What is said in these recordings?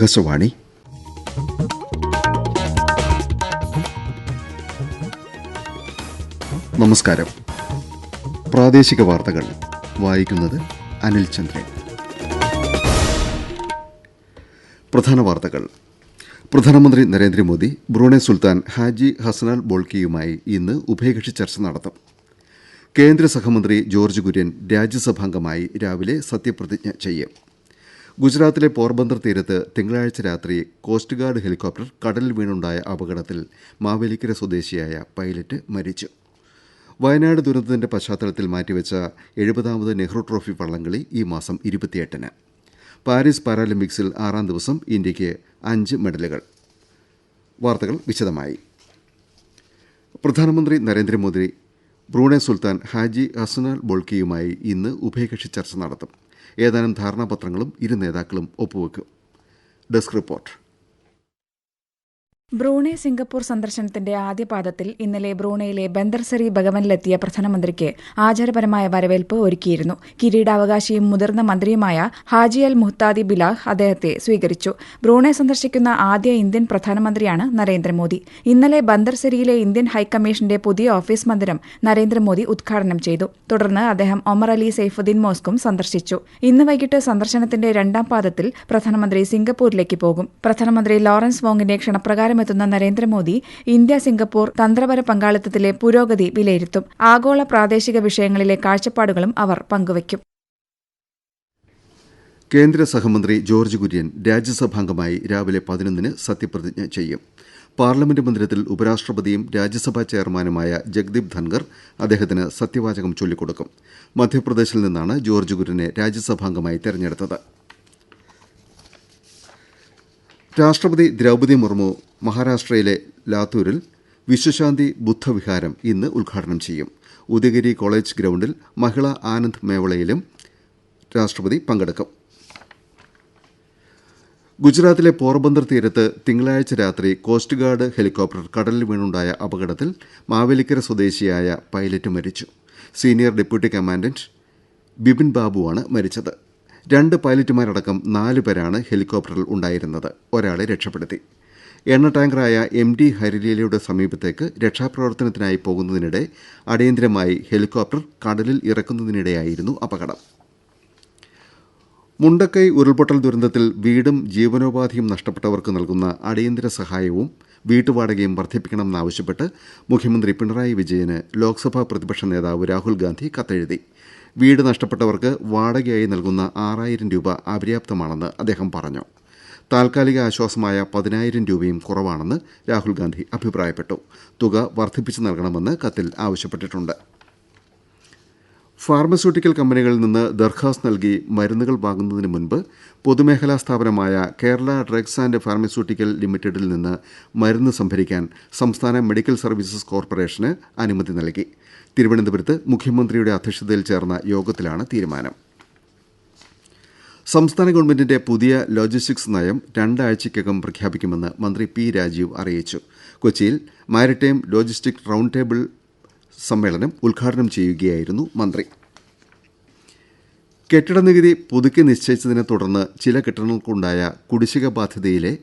ആകാശവാണി. നമസ്കാരം. പ്രാദേശിക വാർത്തകൾ വായിക്കുന്നത് അനിൽ ചന്ദ്രൻ. പ്രധാന വാർത്തകൾ. പ്രധാനമന്ത്രി നരേന്ദ്രമോദി ബ്രൂണൈ സുൽത്താൻ ഹാജി ഹസനാൽ ബോൾക്കിയുമായി ഇന്ന് ഉഭയകക്ഷി ചർച്ച നടത്തും. കേന്ദ്ര സഹമന്ത്രി ജോർജ് കുര്യൻ രാജ്യസഭാംഗമായി രാവിലെ സത്യപ്രതിജ്ഞ ചെയ്യും. ഗുജറാത്തിലെ പോർബന്ദർ തീരത്ത് തിങ്കളാഴ്ച രാത്രി കോസ്റ്റ് ഗാർഡ് ഹെലികോപ്റ്റർ കടലിൽ വീണുണ്ടായ അപകടത്തിൽ മാവേലിക്കര സ്വദേശിയായ പൈലറ്റ് മരിച്ചു. വയനാട് ദുരന്തത്തിന്റെ പശ്ചാത്തലത്തിൽ മാറ്റിവെച്ച 70ാമത് നെഹ്റു ട്രോഫി വള്ളംകളി ഈ മാസം 28-ന്. പാരീസ് പാരാലിമ്പിക്സിൽ 6ാം ദിവസം ഇന്ത്യയ്ക്ക് 5 മെഡലുകൾ. വാർത്തകൾ വിശദമായി. പ്രധാനമന്ത്രി നരേന്ദ്രമോദി ബ്രൂണൈ സുൽത്താൻ ഹാജി ഹസനാൽ ബോൾക്കിയുമായി ഇന്ന് ഉഭയകക്ഷി ചർച്ച നടത്തും. ഏതാനും ധാരണാപത്രങ്ങളും ഇരു നേതാക്കളും ഒപ്പുവെക്കും. Desk report. ബ്രൂണൈ സിംഗപ്പൂർ സന്ദർശനത്തിന്റെ ആദ്യപാദത്തിൽ ഇന്നലെ ബ്രൂണൈയിലെ ബന്ദർസറി ഭഗവനിലെത്തിയ പ്രധാനമന്ത്രിക്ക് ആചാരപരമായ വരവേൽപ്പ് ഒരുക്കിയിരുന്നു. കിരീടാവകാശിയും മുതിർന്ന മന്ത്രിയുമായ ഹാജി അൽ മുഹ്താദി ബിലാഹ് അദ്ദേഹത്തെ സ്വീകരിച്ചു. ബ്രൂണൈ സന്ദർശിക്കുന്ന ആദ്യ ഇന്ത്യൻ പ്രധാനമന്ത്രിയാണ് നരേന്ദ്രമോദി. ഇന്നലെ ബന്ദർസരിയിലെ ഇന്ത്യൻ ഹൈക്കമ്മീഷന്റെ പുതിയ ഓഫീസ് മന്ദിരം നരേന്ദ്രമോദി ഉദ്ഘാടനം ചെയ്തു. തുടർന്ന് അദ്ദേഹം ഒമർ അലി സൈഫുദ്ദീൻ മോസ്കും സന്ദർശിച്ചു. ഇന്ന് വൈകിട്ട് സന്ദർശനത്തിന്റെ 2ാം പാദത്തിൽ പ്രധാനമന്ത്രി സിംഗപ്പൂരിലേക്ക് പോകും. പ്രധാനമന്ത്രി ലോറൻസ് വോങ്ങിന്റെ ക്ഷണപ്രകാരം എത്തുന്ന നരേന്ദ്രമോദി ഇന്ത്യ സിംഗപ്പൂർ തന്ത്രപര പങ്കാളിത്തത്തിലെ പുരോഗതി വിലയിരുത്തും. ആഗോള പ്രാദേശിക വിഷയങ്ങളിലെ കാഴ്ചപ്പാടുകളും അവർ പങ്കുവയ്ക്കും. കേന്ദ്ര സഹമന്ത്രി ജോർജ് കുര്യൻ രാജ്യസഭാംഗമായി രാവിലെ 11-ന് സത്യപ്രതിജ്ഞ ചെയ്യും. പാർലമെന്റ് മന്ദിരത്തിൽ ഉപരാഷ്ട്രപതിയും രാജ്യസഭാ ചെയർമാനുമായ ജഗ്ദീപ് ധൻഖർ അദ്ദേഹത്തിന് സത്യവാചകം ചൊല്ലിക്കൊടുക്കും. മധ്യപ്രദേശിൽ നിന്നാണ് ജോർജ് കുര്യനെ രാജ്യസഭാംഗമായി തെരഞ്ഞെടുത്തത്. രാഷ്ട്രപതി ദ്രൌപദി മുർമു മഹാരാഷ്ട്രയിലെ ലാത്തൂരിൽ വിശ്വശാന്തി ബുദ്ധവിഹാരം ഇന്ന് ഉദ്ഘാടനം ചെയ്യും. ഉദയഗിരി കോളേജ് ഗ്രൌണ്ടിൽ മഹിളാ ആനന്ദ് മേളയിലും രാഷ്ട്രപതി പങ്കെടുക്കും. ഗുജറാത്തിലെ പോർബന്ദർ തീരത്ത് തിങ്കളാഴ്ച രാത്രി കോസ്റ്റ് ഗാർഡ് ഹെലികോപ്റ്റർ കടലിൽ വീണുണ്ടായ അപകടത്തിൽ മാവേലിക്കര സ്വദേശിയായ പൈലറ്റ് മരിച്ചു. സീനിയർ ഡെപ്യൂട്ടി കമാൻഡന്റ് ബിപിൻ ബാബുവാണ് മരിച്ചത്. 2 പൈലറ്റുമാരടക്കം 4 പേരാണ് ഹെലികോപ്റ്ററിൽ ഉണ്ടായിരുന്നത്. ഒരാളെ രക്ഷപ്പെടുത്തി. എണ്ണ ടാങ്കറായ MT ഹരിലീലയുടെ സമീപത്തേക്ക് രക്ഷാപ്രവർത്തനത്തിനായി പോകുന്നതിനിടെ അടിയന്തരമായി ഹെലികോപ്റ്റർ കടലിൽ ഇറക്കുന്നതിനിടെയായിരുന്നു അപകടം. മുണ്ടക്കൈ ഉരുൾപൊട്ടൽ ദുരന്തത്തിൽ വീടും ജീവനോപാധിയും നഷ്ടപ്പെട്ടവർക്ക് നൽകുന്ന അടിയന്തര സഹായവും വീട്ടുവാടകയും വർദ്ധിപ്പിക്കണമെന്നാവശ്യപ്പെട്ട് മുഖ്യമന്ത്രി പിണറായി വിജയന് ലോക്സഭാ പ്രതിപക്ഷ നേതാവ് രാഹുൽ ഗാന്ധി കത്തെഴുതി. വീട് നഷ്ടപ്പെട്ടവർക്ക് വാടകയായി നൽകുന്ന 6000 രൂപ അപര്യാപ്തമാണെന്ന് അദ്ദേഹം പറഞ്ഞു. താൽക്കാലിക ആശ്വാസമായ 10,000 രൂപയും കുറവാണെന്ന് രാഹുൽ ഗാന്ധി അഭിപ്രായപ്പെട്ടു. തുക വർദ്ധിപ്പിച്ച് നൽകണമെന്ന് കത്തിൽ ആവശ്യപ്പെട്ടിട്ടുണ്ട്. ഫാർമസ്യൂട്ടിക്കൽ കമ്പനികളിൽ നിന്ന് ദർഖാസ്ത് നൽകി മരുന്നുകൾ വാങ്ങുന്നതിന് മുൻപ് പൊതുമേഖലാ സ്ഥാപനമായ കേരള ഡ്രഗ്സ് ആൻഡ് ഫാർമസ്യൂട്ടിക്കൽ ലിമിറ്റഡിൽ നിന്ന് മരുന്ന് സംഭരിക്കാൻ സംസ്ഥാന മെഡിക്കൽ സർവീസസ് കോർപ്പറേഷന് അനുമതി നൽകി. തിരുവനന്തപുരത്ത് മുഖ്യമന്ത്രിയുടെ അധ്യക്ഷതയിൽ ചേർന്ന യോഗത്തിലാണ് തീരുമാനം. സംസ്ഥാന ഗവൺമെന്റിന്റെ പുതിയ ലോജിസ്റ്റിക്സ് നയം 2 ആഴ്ചയ്ക്കകം പ്രഖ്യാപിക്കുമെന്ന് മന്ത്രി പി രാജീവ് അറിയിച്ചു. കൊച്ചിയിൽ മാരിടൈം ലോജിസ്റ്റിക് റൌണ്ട് ടേബിൾ സമ്മേളനം ഉദ്ഘാടനം ചെയ്യുകയായിരുന്നു മന്ത്രി. കെട്ടിട നികുതി പുതുക്കി നിശ്ചയിച്ചതിനെ തുടർന്ന് ചില കെട്ടിടങ്ങൾക്കുണ്ടായ കുടിശ്ശിക ബാധ്യതയിലെ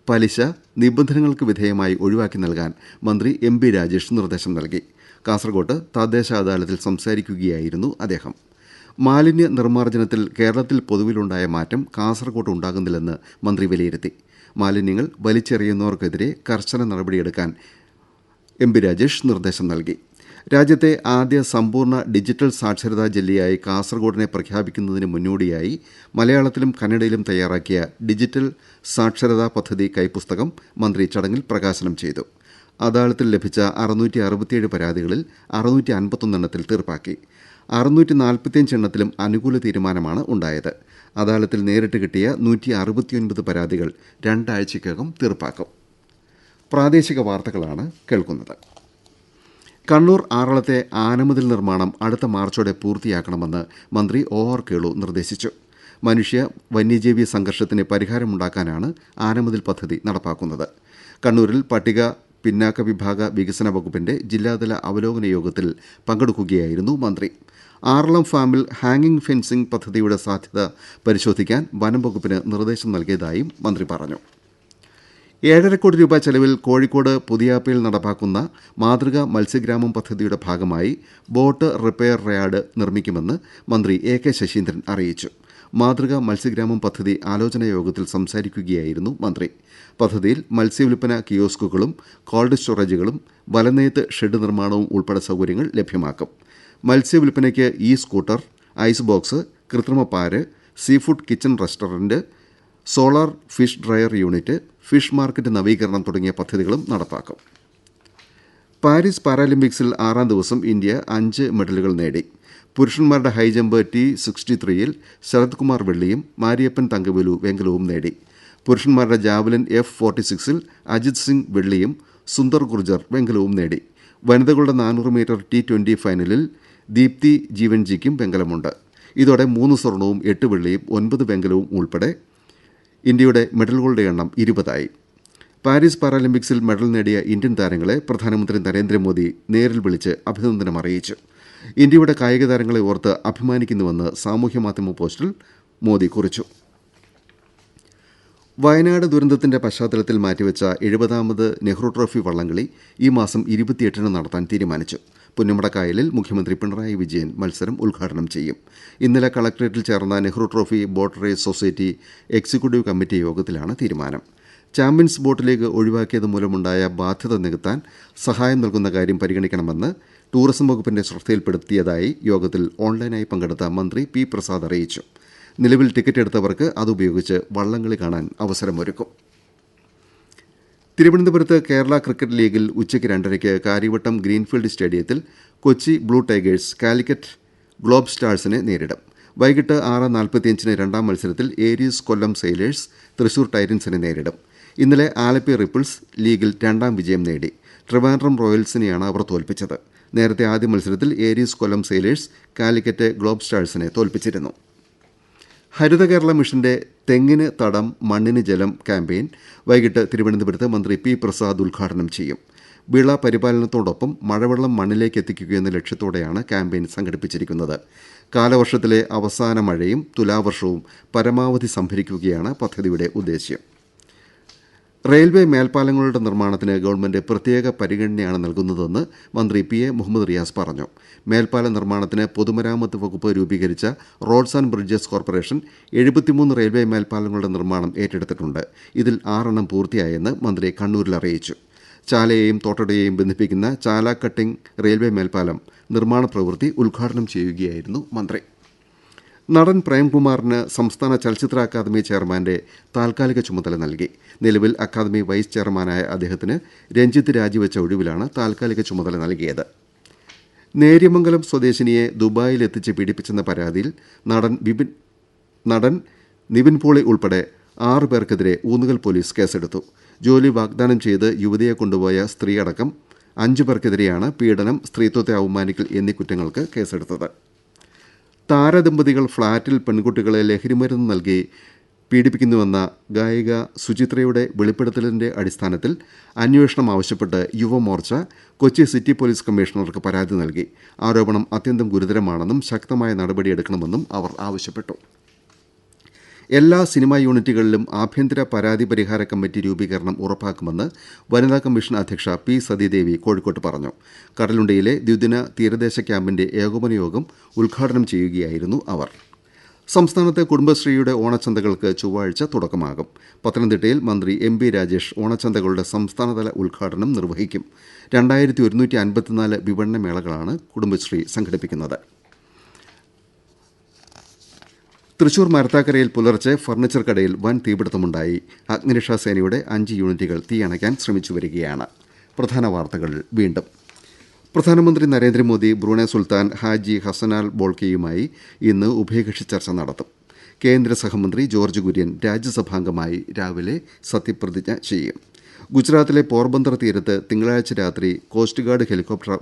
പലിശ നിബന്ധനകൾക്ക് വിധേയമായി ഒഴിവാക്കി നൽകാൻ മന്ത്രി MB രാജേഷ് നിർദ്ദേശം നൽകി. കാസർകോട്ട് തദ്ദേശ അദാലത്തിൽ സംസാരിക്കുകയായിരുന്നു അദ്ദേഹം. മാലിന്യ നിർമ്മാർജ്ജനത്തിൽ കേരളത്തിൽ പൊതുവിലുണ്ടായ മാറ്റം കാസർകോട്ട് ഉണ്ടാകുന്നില്ലെന്ന് മന്ത്രി വിലയിരുത്തി. മാലിന്യങ്ങൾ വലിച്ചെറിയുന്നവർക്കെതിരെ കർശന നടപടിയെടുക്കാൻ MB രാജേഷ് നിർദ്ദേശം നൽകി. രാജ്യത്തെ ആദ്യ സമ്പൂർണ്ണ ഡിജിറ്റൽ സാക്ഷരതാ ജില്ലയായി കാസർകോടിനെ പ്രഖ്യാപിക്കുന്നതിന് മുന്നോടിയായി മലയാളത്തിലും കന്നഡയിലും തയ്യാറാക്കിയ ഡിജിറ്റൽ സാക്ഷരതാ പദ്ധതി കൈപ്പുസ്തകം മന്ത്രി ചടങ്ങിൽ പ്രകാശനം ചെയ്തു. അദാലത്തിൽ ലഭിച്ച 667 പരാതികളിൽ 651 എണ്ണത്തിൽ തീർപ്പാക്കി. 645 എണ്ണത്തിലും അനുകൂല തീരുമാനമാണ് ഉണ്ടായത്. അദാലത്തിൽ നേരിട്ട് കിട്ടിയ 169 പരാതികൾ 2 ആഴ്ചയ്ക്കകം തീർപ്പാക്കും. പ്രാദേശിക വാർത്തകളാണ് കേൾക്കുന്നത്. കണ്ണൂർ ആറളത്തെ ആനമതിൽ നിർമ്മാണം അടുത്ത മാർച്ചോടെ പൂർത്തിയാക്കണമെന്ന് മന്ത്രി OR കേളു നിർദ്ദേശിച്ചു. മനുഷ്യ വന്യജീവി സംഘർഷത്തിന് പരിഹാരമുണ്ടാക്കാനാണ് ആനമതിൽ പദ്ധതി നടപ്പാക്കുന്നത്. കണ്ണൂരിൽ പട്ടിക പിന്നാക്ക വിഭാഗ വികസന വകുപ്പിന്റെ ജില്ലാതല അവലോകന യോഗത്തിൽ പങ്കെടുക്കുകയായിരുന്നു മന്ത്രി. ആറളം ഫാമിൽ ഹാങ്ങിംഗ് ഫെൻസിംഗ് പദ്ധതിയുടെ സാധ്യത പരിശോധിക്കാൻ വനം വകുപ്പിന് നിർദ്ദേശം നൽകിയതായും മന്ത്രി പറഞ്ഞു. 7.5 കോടി രൂപ ചെലവിൽ കോഴിക്കോട് പുതിയാപ്പയിൽ നടപ്പാക്കുന്ന മാതൃകാ മത്സ്യഗ്രാമം പദ്ധതിയുടെ ഭാഗമായി ബോട്ട് റിപ്പയർ യാർഡ് നിർമ്മിക്കുമെന്ന് മന്ത്രി A.K. ശശീന്ദ്രൻ അറിയിച്ചു. മാതൃകാ മത്സ്യഗ്രാമം പദ്ധതി ആലോചനാ യോഗത്തിൽ സംസാരിക്കുകയായിരുന്നു മന്ത്രി. പദ്ധതിയിൽ മത്സ്യവില്പന കിയോസ്കുകളും കോൾഡ് സ്റ്റോറേജുകളും വലനെയ്ത്ത് ഷെഡ് നിർമ്മാണവും ഉൾപ്പെടെ സൗകര്യങ്ങൾ ലഭ്യമാക്കും. മത്സ്യവില്പനയ്ക്ക് സ്കൂട്ടർ, ഐസ് ബോക്സ്, കൃത്രിമ പാര്, seafood kitchen restaurant, solar fish dryer unit, fish market നവീകരണം തുടങ്ങിയ പദ്ധതികളും നടപ്പാക്കും. പാരീസ് പാരാലിമ്പിക്സിൽ 6ാം ദിവസം ഇന്ത്യ 5 മെഡലുകൾ നേടി. പുരുഷന്മാരുടെ ഹൈജമ്പ് T63-ൽ ശരത് കുമാർ വെള്ളിയും മാരിയപ്പൻ തങ്കവേലു വെങ്കലവും നേടി. പുരുഷന്മാരുടെ ജാവലിൻ F46-ൽ അജിത് സിംഗ് വെള്ളിയും സുന്ദർ ഗുർജർ വെങ്കലവും നേടി. വനിതകളുടെ 400 മീറ്റർ T20 ഫൈനലിൽ ദീപ്തി ജീവൻജിക്കും വെങ്കലമുണ്ട്. ഇതോടെ 3 സ്വർണവും 8 വെള്ളിയും 9 വെങ്കലവും ഉൾപ്പെടെ ഇന്ത്യയുടെ മെഡലുകളുടെ എണ്ണം 20ആയി. പാരീസ് പാരാലിമ്പിക്സിൽ മെഡൽ നേടിയ ഇന്ത്യൻ താരങ്ങളെ പ്രധാനമന്ത്രി നരേന്ദ്രമോദി നേരിൽ വിളിച്ച് അഭിനന്ദനം അറിയിച്ചു. ഇന്ത്യയുടെ കായിക താരങ്ങളെ ഓർത്ത് അഭിമാനിക്കുന്നുവെന്ന് സാമൂഹ്യമാധ്യമ പോസ്റ്റിൽ മോദി കുറിച്ചു. വയനാട് ദുരന്തത്തിന്റെ പശ്ചാത്തലത്തിൽ മാറ്റിവെച്ച 70ാമത് നെഹ്റു ട്രോഫി വള്ളംകളി ഈ മാസം 28-ന് നടത്താൻ തീരുമാനിച്ചു. പുന്നമടക്കായലിൽ മുഖ്യമന്ത്രി പിണറായി വിജയൻ മത്സരം ഉദ്ഘാടനം ചെയ്യും. ഇന്നലെ കളക്ടറേറ്റിൽ ചേർന്ന Nehru trophy boat race society executive committee യോഗത്തിലാണ് തീരുമാനം. ചാമ്പ്യൻസ് ബോട്ട് ലീഗ് ഒഴിവാക്കിയത് മൂലമുണ്ടായ ബാധ്യത നികത്താൻ സഹായം നൽകുന്ന കാര്യം പരിഗണിക്കണമെന്ന് ടൂറിസം വകുപ്പിന്റെ ശ്രദ്ധയിൽപ്പെടുത്തിയതായി യോഗത്തിൽ ഓൺലൈനായി പങ്കെടുത്ത മന്ത്രി P. പ്രസാദ് അറിയിച്ചു. നിലവിൽ ടിക്കറ്റ് എടുത്തവർക്ക് അതുപയോഗിച്ച് വള്ളംകളി കാണാൻ അവസരമൊരുക്കും. തിരുവനന്തപുരത്ത് കേരള ക്രിക്കറ്റ് ലീഗിൽ ഉച്ചയ്ക്ക് 2:30 കാര്യവട്ടം ഗ്രീൻഫീൽഡ് സ്റ്റേഡിയത്തിൽ Kochi blue tigers Calicut globe സ്റ്റാഴ്സിനെ നേരിടും. വൈകിട്ട് 6:45-ന് രണ്ടാം മത്സരത്തിൽ ഏരീസ് കൊല്ലം സെയിലേഴ്സ് തൃശൂർ ടൈറ്റൻസിനെ നേരിടും. ഇന്നലെ ആലപ്പി റിപ്പിൾസ് ലീഗിൽ 2ാം വിജയം നേടി. ട്രിവാൻഡ്രം റോയൽസിനെയാണ് അവർ തോൽപ്പിച്ചത്. നേരത്തെ ആദ്യ മത്സരത്തിൽ Aries Kollam sailors Calicut globe സ്റ്റാഴ്സിനെ തോൽപ്പിച്ചിരുന്നു. ഹരിത കേരള മിഷന്റെ തെങ്ങിന് തടം മണ്ണിന് ജലം ക്യാമ്പയിൻ വൈകിട്ട് തിരുവനന്തപുരത്ത് മന്ത്രി P. പ്രസാദ് ഉദ്ഘാടനം ചെയ്യും. വിള പരിപാലനത്തോടൊപ്പം മഴവെള്ളം മണ്ണിലേക്ക് എത്തിക്കുകയെന്ന ലക്ഷ്യത്തോടെയാണ് ക്യാമ്പയിൻ സംഘടിപ്പിച്ചിരിക്കുന്നത്. കാലവർഷത്തിലെ അവസാന മഴയും തുലാവർഷവും പരമാവധി സംഭരിക്കുകയാണ് പദ്ധതിയുടെ ഉദ്ദേശ്യം. റെയിൽവേ മേൽപ്പാലങ്ങളുടെ നിർമ്മാണത്തിന് ഗവൺമെന്റ് പ്രത്യേക പരിഗണനയാണ് നൽകുന്നതെന്ന് മന്ത്രി P.A. മുഹമ്മദ് റിയാസ് പറഞ്ഞു. മേൽപ്പാല നിർമ്മാണത്തിന് പൊതുമരാമത്ത് വകുപ്പ് രൂപീകരിച്ച roads and bridges corporation 73 railway മേൽപ്പാലങ്ങളുടെ നിർമ്മാണം ഏറ്റെടുത്തിട്ടുണ്ട്. ഇതിൽ 6 പൂർത്തിയായെന്ന് മന്ത്രി കണ്ണൂരിൽ അറിയിച്ചു. ചാലയെയും തോട്ടടയെയും ബന്ധിപ്പിക്കുന്ന ചാല കട്ടിംഗ് റെയിൽവേ മേൽപ്പാലം നിർമ്മാണ പ്രവൃത്തി ഉദ്ഘാടനം ചെയ്യുകയായിരുന്നു മന്ത്രി. നടൻ പ്രേംകുമാറിന് സംസ്ഥാന ചലച്ചിത്ര അക്കാദമി ചെയർമാന്റെ താൽക്കാലിക ചുമതല നൽകി. നിലവിൽ അക്കാദമി വൈസ് ചെയർമാനായ അദ്ദേഹത്തിന് രഞ്ജിത്ത് രാജിവെച്ച ഒഴിവിലാണ് താൽക്കാലിക ചുമതല നൽകിയത്. നേര്യമംഗലം സ്വദേശിനിയെ ദുബായിലെത്തിച്ച് പീഡിപ്പിച്ചെന്ന പരാതിയിൽ നടൻ നിവിൻ പോളി ഉൾപ്പെടെ 6 പേർക്കെതിരെ ഊന്നുകൽ പോലീസ് കേസെടുത്തു. ജോലി വാഗ്ദാനം ചെയ്ത് യുവതിയെ കൊണ്ടുപോയ സ്ത്രീയടക്കം 5 പേർക്കെതിരെയാണ് പീഡനം, സ്ത്രീത്വത്തെ അവമാനിക്കൽ എന്നീ കുറ്റങ്ങൾക്ക് കേസെടുത്തത്. താരദമ്പതികൾ ഫ്ളാറ്റിൽ പെൺകുട്ടികളെ ലഹരിമരുന്ന് നൽകി പീഡിപ്പിക്കുന്നുവെന്ന ഗായിക സുചിത്രയുടെ വെളിപ്പെടുത്തലിന്റെ അടിസ്ഥാനത്തിൽ അന്വേഷണം ആവശ്യപ്പെട്ട് യുവമോർച്ച കൊച്ചി സിറ്റി പോലീസ് കമ്മീഷണർക്ക് പരാതി നൽകി. ആരോപണം അത്യന്തം ഗുരുതരമാണെന്നും ശക്തമായ നടപടിയെടുക്കണമെന്നും അവർ ആവശ്യപ്പെട്ടു. എല്ലാ സിനിമാ യൂണിറ്റുകളിലും ആഭ്യന്തര പരാതി പരിഹാര കമ്മിറ്റി രൂപീകരണം ഉറപ്പാക്കുമെന്ന് വനിതാ കമ്മീഷൻ അധ്യക്ഷ P. സതീദേവി കോഴിക്കോട്ട് പറഞ്ഞു. കടലുണ്ടിയിലെ ദ്വിദിന തീരദേശ ക്യാമ്പിന്റെ ഏകോപന യോഗം ഉദ്ഘാടനം ചെയ്യുകയായിരുന്നു അവർ. സംസ്ഥാനത്തെ കുടുംബശ്രീയുടെ ഓണച്ചന്തകൾക്ക് ചൊവ്വാഴ്ച തുടക്കമാകും. പത്തനംതിട്ടയിൽ മന്ത്രി M. B. രാജേഷ് ഓണച്ചന്തകളുടെ സംസ്ഥാനതല ഉദ്ഘാടനം നിർവഹിക്കും. 2154 വിപണന മേളകളാണ് കുടുംബശ്രീ സംഘടിപ്പിക്കുന്നത്. തൃശൂർ മരത്താക്കരയിൽ പുലർച്ചെ ഫർണിച്ചർ കടയിൽ വൻ തീപിടുത്തമുണ്ടായി. അഗ്നിരക്ഷാസേനയുടെ 5 യൂണിറ്റുകൾ തീയണയ്ക്കാൻ ശ്രമിച്ചു വരികയാണ്. പ്രധാന വാർത്തകൾ വീണ്ടും. പ്രധാനമന്ത്രി നരേന്ദ്രമോദി ബ്രൂണൈ സുൽത്താൻ ഹാജി ഹസനാൽ ബോൾക്കയുമായി ഇന്ന് ഉഭയകക്ഷി ചർച്ച നടത്തും. കേന്ദ്ര സഹമന്ത്രി ജോർജ് കുര്യൻ രാജ്യസഭാംഗമായി രാവിലെ സത്യപ്രതിജ്ഞ ചെയ്യും. ഗുജറാത്തിലെ പോർബന്ദർ തീരത്ത് തിങ്കളാഴ്ച രാത്രി കോസ്റ്റ് ഗാർഡ് ഹെലികോപ്റ്റർ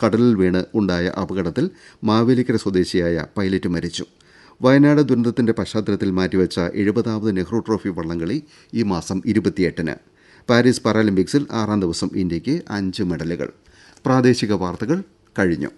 കടലിൽ വീണ് ഉണ്ടായ അപകടത്തിൽ മാവേലിക്കര സ്വദേശിയായ പൈലറ്റ് മരിച്ചു. വയനാട് ദുരന്തത്തിന്റെ പശ്ചാത്തലത്തിൽ മാറ്റിവെച്ച 70ാമത് നെഹ്റു ട്രോഫി വള്ളംകളി ഈ മാസം 28-ന്. പാരീസ് പാരാലിമ്പിക്സിൽ 6ാം ദിവസം ഇന്ത്യയ്ക്ക് 5 മെഡലുകൾ. പ്രാദേശിക വാർത്തകൾ കഴിഞ്ഞു.